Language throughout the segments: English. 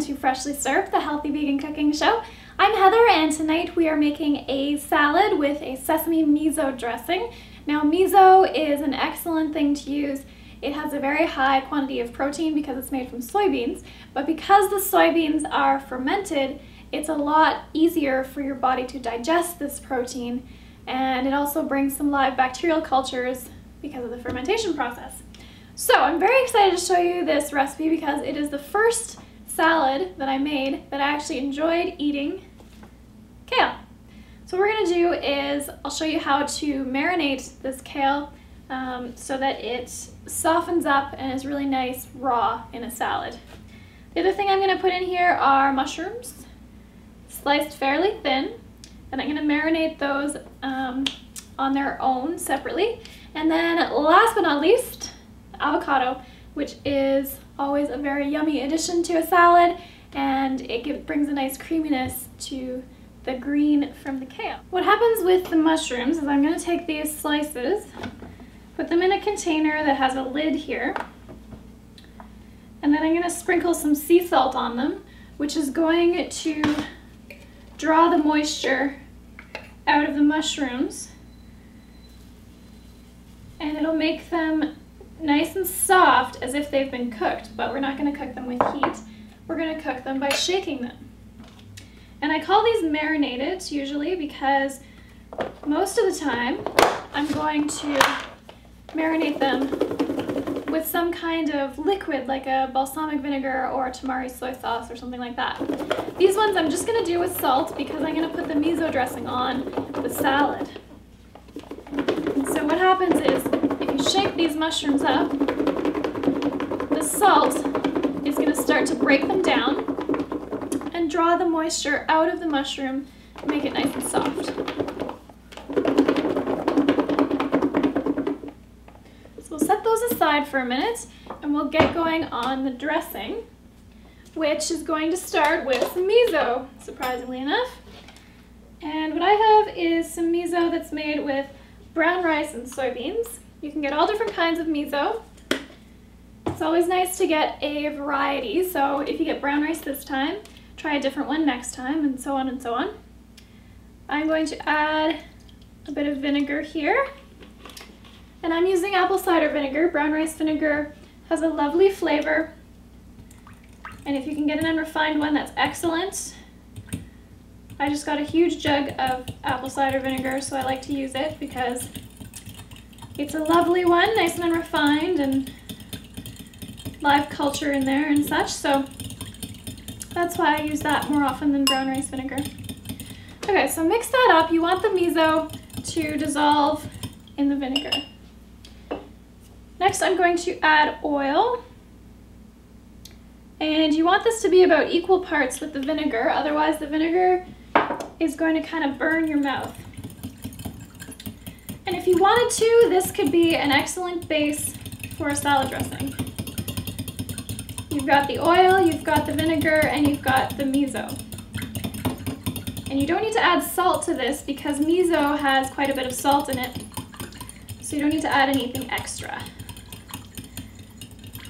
welcome to Freshly Served, the healthy vegan cooking show. I'm Heather, and tonight we are making a salad with a sesame miso dressing. Now, miso is an excellent thing to use. It has a very high quantity of protein because it's made from soybeans, but because the soybeans are fermented, it's a lot easier for your body to digest this protein, and it also brings some live bacterial cultures because of the fermentation process. So I'm very excited to show you this recipe because it is the first salad that I made that I actually enjoyed eating kale. So what we're going to do is I'll show you how to marinate this kale so that it softens up and is really nice raw in a salad. The other thing I'm going to put in here are mushrooms, sliced fairly thin, and I'm going to marinate those on their own separately. And then last but not least, avocado, which is always a very yummy addition to a salad, and it brings a nice creaminess to the green from the kale. What happens with the mushrooms is I'm going to take these slices, put them in a container that has a lid here, and then I'm going to sprinkle some sea salt on them, which is going to draw the moisture out of the mushrooms, and it'll make them nice and soft as if they've been cooked, but we're not going to cook them with heat. We're going to cook them by shaking them. And I call these marinated usually because most of the time I'm going to marinate them with some kind of liquid like a balsamic vinegar or a tamari soy sauce or something like that. These ones I'm just going to do with salt because I'm going to put the miso dressing on the salad. And so what happens is if you shake these mushrooms up, the salt is going to start to break them down and draw the moisture out of the mushroom to make it nice and soft. So we'll set those aside for a minute and we'll get going on the dressing, which is going to start with some miso, surprisingly enough. And what I have is some miso that's made with brown rice and soybeans. You can get all different kinds of miso. It's always nice to get a variety, so if you get brown rice this time, try a different one next time, and so on and so on. I'm going to add a bit of vinegar here, and I'm using apple cider vinegar. Brown rice vinegar has a lovely flavor, and if you can get an unrefined one, that's excellent. I just got a huge jug of apple cider vinegar, so I like to use it because it's a lovely one, nice and unrefined, and live culture in there and such, so that's why I use that more often than brown rice vinegar. Okay, so mix that up. You want the miso to dissolve in the vinegar. Next, I'm going to add oil. And you want this to be about equal parts with the vinegar, otherwise the vinegar is going to kind of burn your mouth. And if you wanted to, this could be an excellent base for a salad dressing. You've got the oil, you've got the vinegar, and you've got the miso. And you don't need to add salt to this because miso has quite a bit of salt in it, so you don't need to add anything extra.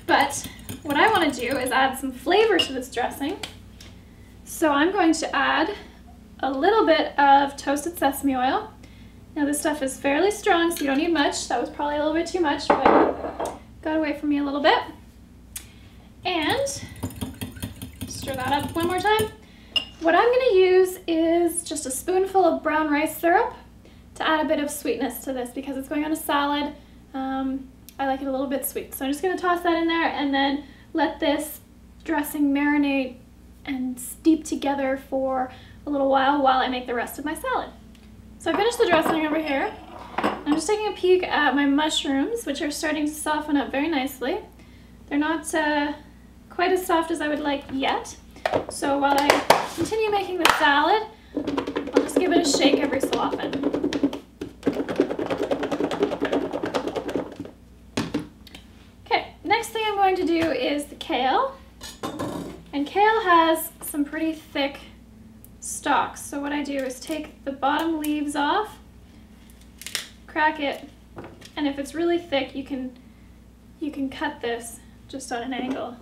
But what I want to do is add some flavor to this dressing. So I'm going to add a little bit of toasted sesame oil. Now this stuff is fairly strong, so you don't need much. That was probably a little bit too much, but got away from me a little bit. And stir that up one more time. What I'm going to use is just a spoonful of brown rice syrup to add a bit of sweetness to this because it's going on a salad. I like it a little bit sweet. So I'm just going to toss that in there and then let this dressing marinate and steep together for a little while I make the rest of my salad. So I finished the dressing over here. I'm just taking a peek at my mushrooms, which are starting to soften up very nicely. They're not quite as soft as I would like yet. So while I continue making the salad, I'll just give it a shake every so often. Okay, next thing I'm going to do is the kale. And kale has some pretty thick stalks. So what I do is take the bottom leaves off, crack it, and if it's really thick, you can cut this just on an angle.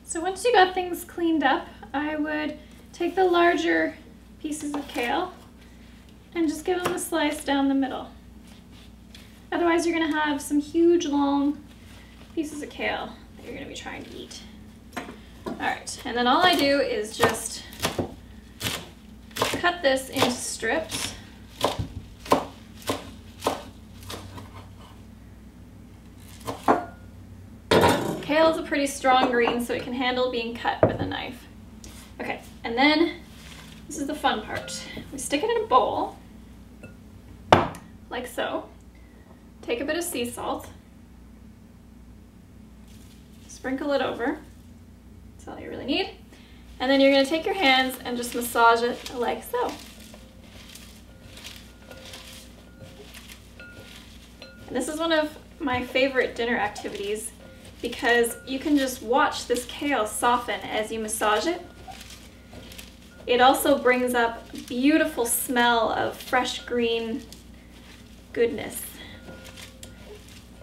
So once you got things cleaned up, I would take the larger pieces of kale and just give them a slice down the middle. Otherwise you're going to have some huge long pieces of kale that you're going to be trying to eat. Alright, and then all I do is just cut this into strips. Kale is a pretty strong green, so it can handle being cut with a knife. Okay, and then this is the fun part. We stick it in a bowl, like so. Take a bit of sea salt, sprinkle it over. That's all you really need. And then you're going to take your hands and just massage it like so. And this is one of my favorite dinner activities because you can just watch this kale soften as you massage it. It also brings up a beautiful smell of fresh green goodness.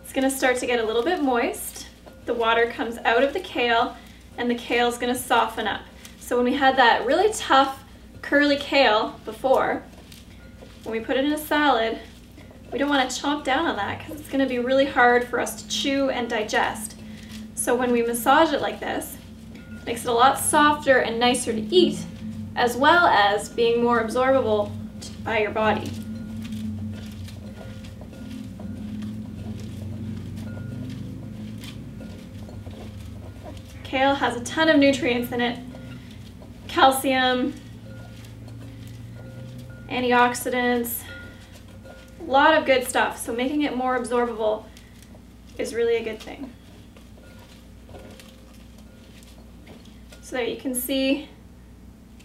It's going to start to get a little bit moist. The water comes out of the kale and the kale is going to soften up. So when we had that really tough curly kale before, when we put it in a salad, we don't want to chomp down on that because it's going to be really hard for us to chew and digest. So when we massage it like this, it makes it a lot softer and nicer to eat, as well as being more absorbable by your body. Kale has a ton of nutrients in it. Calcium, antioxidants, a lot of good stuff. So making it more absorbable is really a good thing. So there you can see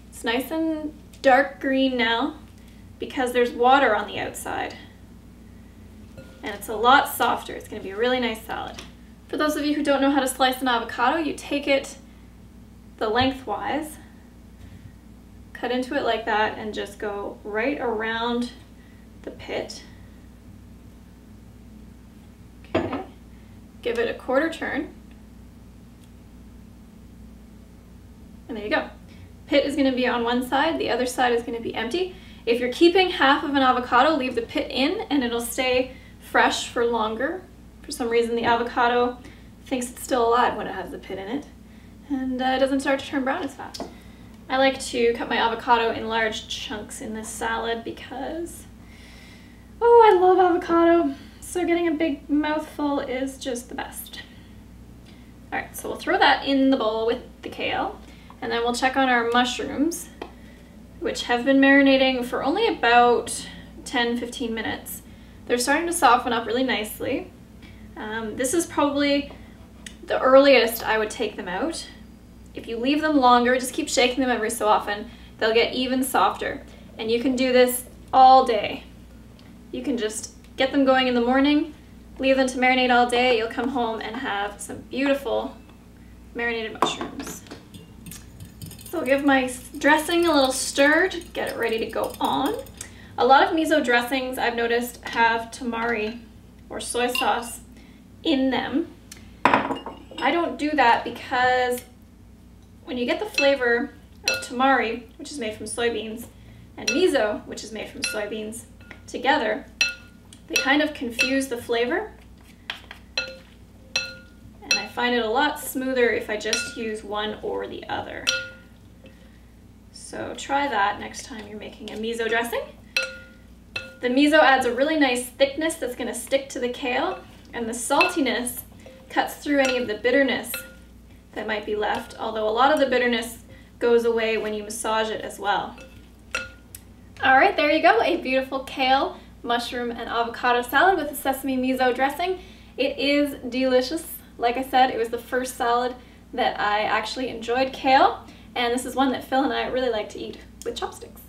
it's nice and dark green now because there's water on the outside. And it's a lot softer. It's going to be a really nice salad. For those of you who don't know how to slice an avocado, you take it the lengthwise, cut into it like that, and just go right around the pit. Okay, give it a quarter turn. And there you go. Pit is going to be on one side, the other side is going to be empty. If you're keeping half of an avocado, leave the pit in and it'll stay fresh for longer. For some reason the avocado thinks it's still alive when it has the pit in it, and it doesn't start to turn brown as fast. I like to cut my avocado in large chunks in this salad because, oh, I love avocado. So getting a big mouthful is just the best. All right, so we'll throw that in the bowl with the kale, and then we'll check on our mushrooms, which have been marinating for only about 10-15 minutes. They're starting to soften up really nicely. This is probably the earliest I would take them out. If you leave them longer, just keep shaking them every so often, they'll get even softer. And you can do this all day. You can just get them going in the morning, leave them to marinate all day, you'll come home and have some beautiful marinated mushrooms. So I'll give my dressing a little stir to get it ready to go on. A lot of miso dressings I've noticed have tamari or soy sauce in them. I don't do that because when you get the flavor of tamari, which is made from soybeans, and miso, which is made from soybeans, together, they kind of confuse the flavor. And I find it a lot smoother if I just use one or the other. So try that next time you're making a miso dressing. The miso adds a really nice thickness that's going to stick to the kale, and the saltiness cuts through any of the bitterness that might be left, although a lot of the bitterness goes away when you massage it as well. All right, there you go, a beautiful kale, mushroom, and avocado salad with a sesame miso dressing. It is delicious. Like I said, it was the first salad that I actually enjoyed kale, and this is one that Phil and I really like to eat with chopsticks.